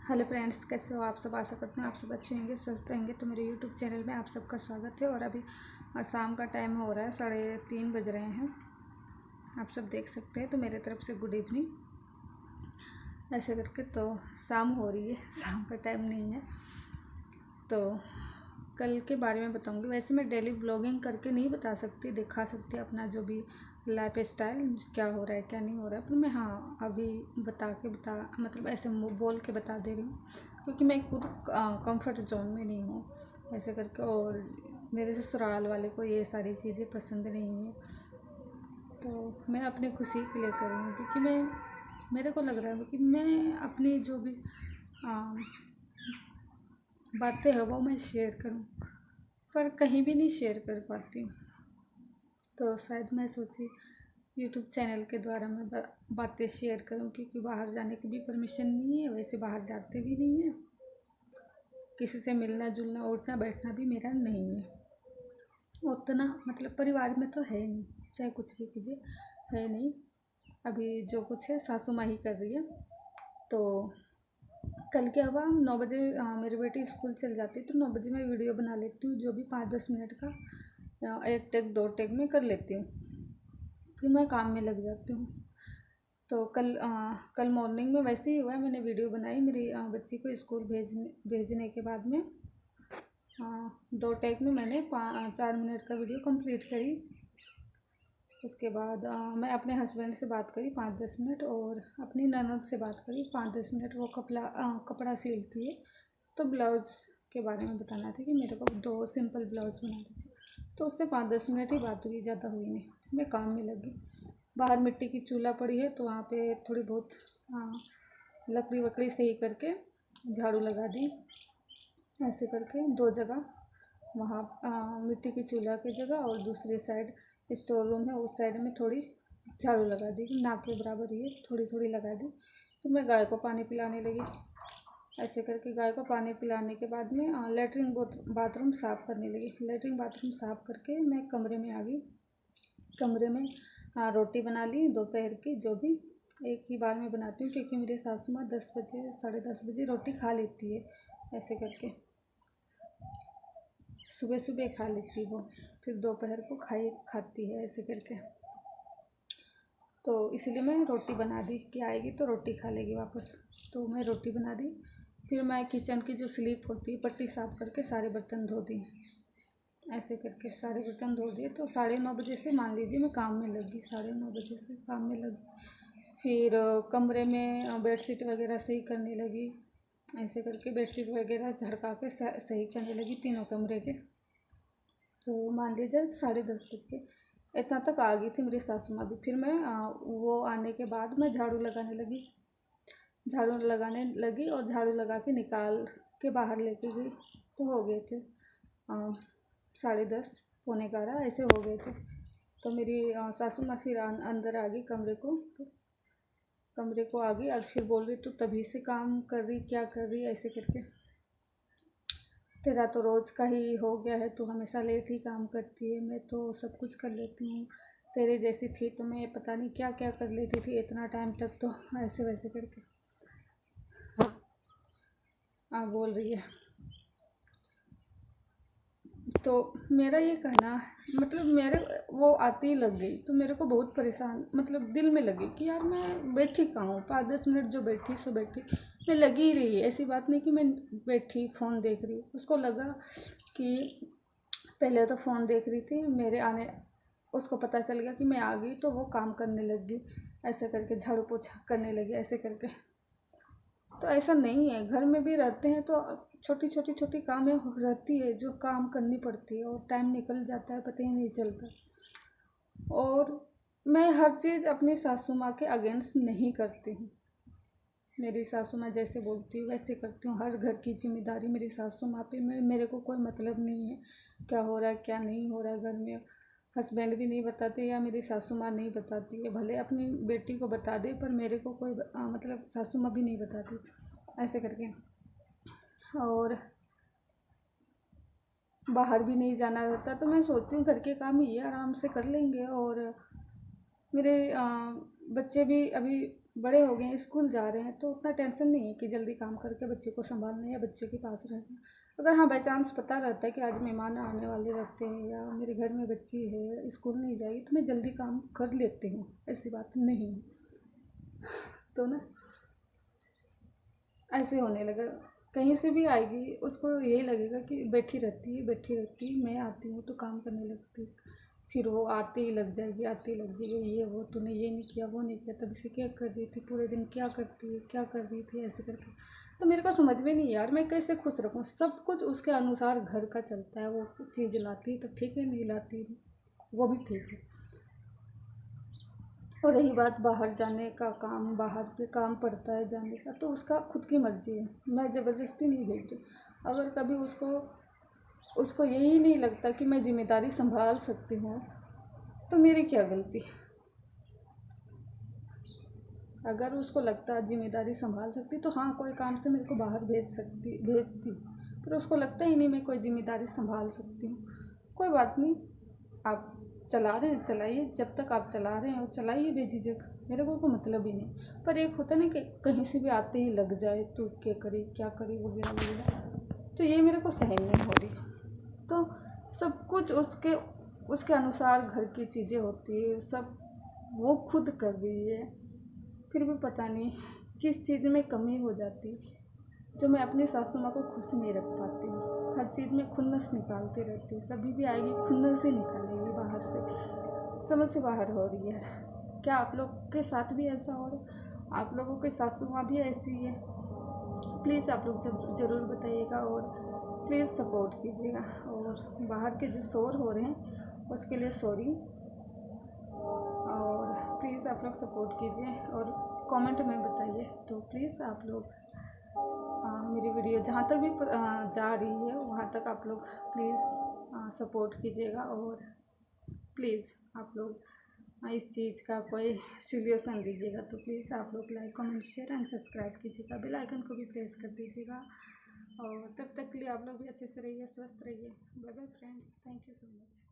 Hello friends, कैसे हो आप सब। आशा करते हैं आप सब अच्छे होंगे, स्वस्थ रहेंगे। तो मेरे यूट्यूब चैनल में आप सबका स्वागत है। और अभी शाम का टाइम हो रहा है, 3:30 बज रहे हैं। आप सब देख सकते हैं। तो मेरे तरफ से गुड इवनिंग ऐसे करके। तो शाम हो रही है, शाम का टाइम नहीं है। तो कल के बारे में बताऊंगी। वैसे मैं डेली ब्लॉगिंग करके नहीं बता सकती, दिखा सकती अपना जो भी लाइफ स्टाइल क्या हो रहा है क्या नहीं हो रहा है। पर मैं हाँ अभी मतलब ऐसे बोल के बता दे रही हूँ, क्योंकि मैं खुद कंफर्ट जोन में नहीं हूँ ऐसे करके। और मेरे ससुराल वाले को ये सारी चीज़ें पसंद नहीं है। तो मैं अपनी खुशी के लिए कर रही हूँ, क्योंकि मेरे को लग रहा है कि मैं अपनी जो भी बातें हैं वो मैं शेयर करूं, पर कहीं भी नहीं शेयर कर पाती हूँ। तो शायद मैं सोची यूट्यूब चैनल के द्वारा मैं बातें शेयर करूं, क्योंकि बाहर जाने की भी परमिशन नहीं है, वैसे बाहर जाते भी नहीं है। किसी से मिलना जुलना उठना बैठना भी मेरा नहीं है उतना, मतलब परिवार में तो है नहीं, चाहे कुछ भी कीजिए है नहीं। अभी जो कुछ है सासू माँ ही कर रही है। तो कल क्या हुआ, 9 बजे मेरी बेटी स्कूल चल जाती है, तो 9 बजे मैं वीडियो बना लेती हूँ, जो भी 5-10 मिनट का। एक टेक 2 टेक में कर लेती हूँ, फिर मैं काम में लग जाती हूँ। तो कल मॉर्निंग में वैसे ही हुआ, मैंने वीडियो बनाई मेरी बच्ची को स्कूल भेजने के बाद में। 2 टेक में मैंने 4 मिनट का वीडियो कंप्लीट करी। उसके बाद मैं अपने हस्बैंड से बात करी 5-10 मिनट, और अपनी ननद से बात करी 5-10 मिनट। वो कपड़ा सिलती है, तो ब्लाउज़ के बारे में बताना था कि मेरे को 2 सिंपल ब्लाउज़ बना दीजिए। तो उससे 5-10 मिनट ही बात हुई, ज़्यादा हुई नहीं। मैं काम में लगी। बाहर मिट्टी की चूल्हा पड़ी है, तो वहाँ पे थोड़ी बहुत लकड़ी वकड़ी सही करके झाड़ू लगा दी। ऐसे करके 2 जगह, वहाँ मिट्टी की चूल्हा की जगह और दूसरी साइड स्टोर रूम है, उस साइड में थोड़ी झाड़ू लगा दी, ना के बराबर ही थोड़ी थोड़ी लगा दी। फिर मैं गाय को पानी पिलाने लगी। ऐसे करके गाय को पानी पिलाने के बाद में लेटरिन बाथरूम साफ़ करने लगी। लेटरिन बाथरूम साफ़ करके मैं कमरे में आ गई। कमरे में रोटी बना ली दोपहर की, जो भी एक ही बार में बनाती हूँ, क्योंकि मेरी सासू माँ 10 बजे 10:30 बजे रोटी खा लेती है। ऐसे करके सुबह सुबह खा लेती है वो, फिर दोपहर को खाती है ऐसे करके। तो इसलिए मैं रोटी बना दी कि आएगी तो रोटी खा लेगी वापस। तो मैं रोटी बना दी। फिर मैं किचन की जो स्लीप होती है पट्टी साफ़ करके सारे बर्तन धो दिए। ऐसे करके सारे बर्तन धो दिए। तो 9:30 से मान लीजिए मैं काम में लगी, 9:30 से काम में लगी। फिर कमरे में बेडशीट वगैरह सही करने लगी। ऐसे करके बेडशीट वगैरह झड़का के सही करने लगी तीनों कमरे के। तो मान लीजिए 10:30 बज के इतना तक आ गई थी मेरी सासू माँ भी। फिर मैं वो आने के बाद मैं झाड़ू लगाने लगी और झाड़ू लगा के निकाल के बाहर लेके गई। तो हो गए थे 10:30 11:15 ऐसे हो गए थे। तो मेरी सासू माँ फिर अंदर आ गई कमरे को आ गई, और फिर बोल रही तू तभी से काम कर रही, क्या कर रही ऐसे करके। तेरा तो रोज़ का ही हो गया है, तू हमेशा लेट ही काम करती है, मैं तो सब कुछ कर लेती हूँ। तेरे जैसी थी तो मैं पता नहीं क्या क्या कर लेती थी इतना टाइम तक। तो ऐसे वैसे करके बोल रही है। तो मेरा ये कहना, मतलब मेरे वो आती ही लग गई, तो मेरे को बहुत परेशान, मतलब दिल में लगी कि यार मैं बैठी कहाँ हूँ। 5-10 मिनट जो बैठी सो बैठी, मैं लगी ही रही। ऐसी बात नहीं कि मैं बैठी फ़ोन देख रही। उसको लगा कि पहले तो फ़ोन देख रही थी, मेरे आने उसको पता चल गया कि मैं आ गई, तो वो काम करने लग गई। ऐसे करके झाड़ू पोछा करने लगी ऐसे करके। तो ऐसा नहीं है, घर में भी रहते हैं तो छोटी काम रहती है जो काम करनी पड़ती है, और टाइम निकल जाता है पता ही नहीं चलता। और मैं हर चीज़ अपनी सासू माँ के अगेंस्ट नहीं करती हूँ। मेरी सासू माँ जैसे बोलती है वैसे करती हूँ। हर घर की जिम्मेदारी मेरी सासू माँ पे, मेरे को कोई मतलब नहीं है क्या हो रहा है क्या नहीं हो रहा है घर में। हस्बैंड भी नहीं बताते या मेरी सासू माँ नहीं बताती है, भले अपनी बेटी को बता दे, पर मेरे को कोई मतलब सासू माँ भी नहीं बताती ऐसे करके। और बाहर भी नहीं जाना रहता, तो मैं सोचती हूँ घर के काम ये आराम से कर लेंगे। और मेरे बच्चे भी अभी बड़े हो गए हैं, स्कूल जा रहे हैं, तो उतना टेंशन नहीं है कि जल्दी काम करके बच्चे को संभालना है या बच्चे के पास रहना है। अगर हाँ बाई चांस पता रहता है कि आज मेहमान आने वाले रहते हैं या मेरे घर में बच्ची है स्कूल नहीं जाएगी, तो मैं जल्दी काम कर लेती हूँ, ऐसी बात नहीं है। तो ना ऐसे होने लगा, कहीं से भी आएगी उसको यही लगेगा कि बैठी रहती है बैठी रहती है, मैं आती हूँ तो काम करने लगती है। फिर वो आते ही लग जाएगी, आते ही लग जाएगी, ये वो तूने ये नहीं किया वो नहीं किया, तब इसे क्या कर रही थी, पूरे दिन क्या करती है क्या कर रही थी, ऐसे करके। तो मेरे को समझ में नहीं यार, मैं कैसे खुश रखूँ। सब कुछ उसके अनुसार घर का चलता है, वो चीज़ लाती है तो ठीक है, नहीं लाती वो भी ठीक है। और रही बात बाहर जाने का काम, बाहर पे काम पड़ता है जाने का, तो उसका खुद की मर्ज़ी है, मैं ज़बरदस्ती नहीं भेज रही। अगर कभी उसको उसको यही नहीं लगता कि मैं ज़िम्मेदारी संभाल सकती हूँ, तो मेरी क्या गलती। अगर उसको लगता है ज़िम्मेदारी संभाल सकती तो हाँ कोई काम से मेरे को बाहर भेजती। पर उसको लगता ही नहीं मैं कोई ज़िम्मेदारी संभाल सकती हूँ। कोई बात नहीं, आप चला रहे हैं चलाइए, जब तक आप चला रहे हैं और चलाइए बेझिझक, मेरे को कोई मतलब ही नहीं। पर एक होता है ना कि कहीं से भी आते ही लग जाए तो क्या करे वगैरह वगैरह, तो ये मेरे को सहन नहीं हो रही। तो सब कुछ उसके उसके अनुसार घर की चीज़ें होती है, सब वो खुद कर रही है, फिर भी पता नहीं किस चीज़ में कमी हो जाती जो मैं अपनी सासू माँ को खुश नहीं रख पाती हूँ। हर चीज़ में खुन्नस निकालती रहती हूँ, कभी भी आएगी खुन्नस ही निकालेगी बाहर से, समझ से बाहर हो रही है। क्या आप लोग के साथ भी ऐसा हो रहा? आप लोगों की सासू माँ भी ऐसी है? प्लीज़ आप लोग जब ज़रूर बताइएगा और प्लीज़ सपोर्ट कीजिएगा। और बाहर के जो शोर हो रहे हैं उसके लिए सॉरी, और प्लीज़ आप लोग सपोर्ट कीजिए और कमेंट में बताइए। तो प्लीज़ आप लोग मेरी वीडियो जहाँ तक भी जा रही है वहाँ तक आप लोग प्लीज़ सपोर्ट कीजिएगा। और प्लीज़ आप लोग इस चीज़ का कोई सॉल्यूशन दीजिएगा। तो प्लीज़ आप लोग like comment share and subscribe कीजिएगा, बेल आइकन को भी प्रेस कर दीजिएगा। और तब तक के लिए आप लोग भी अच्छे से रहिए, स्वस्थ रहिए। Bye bye friends, thank you so much.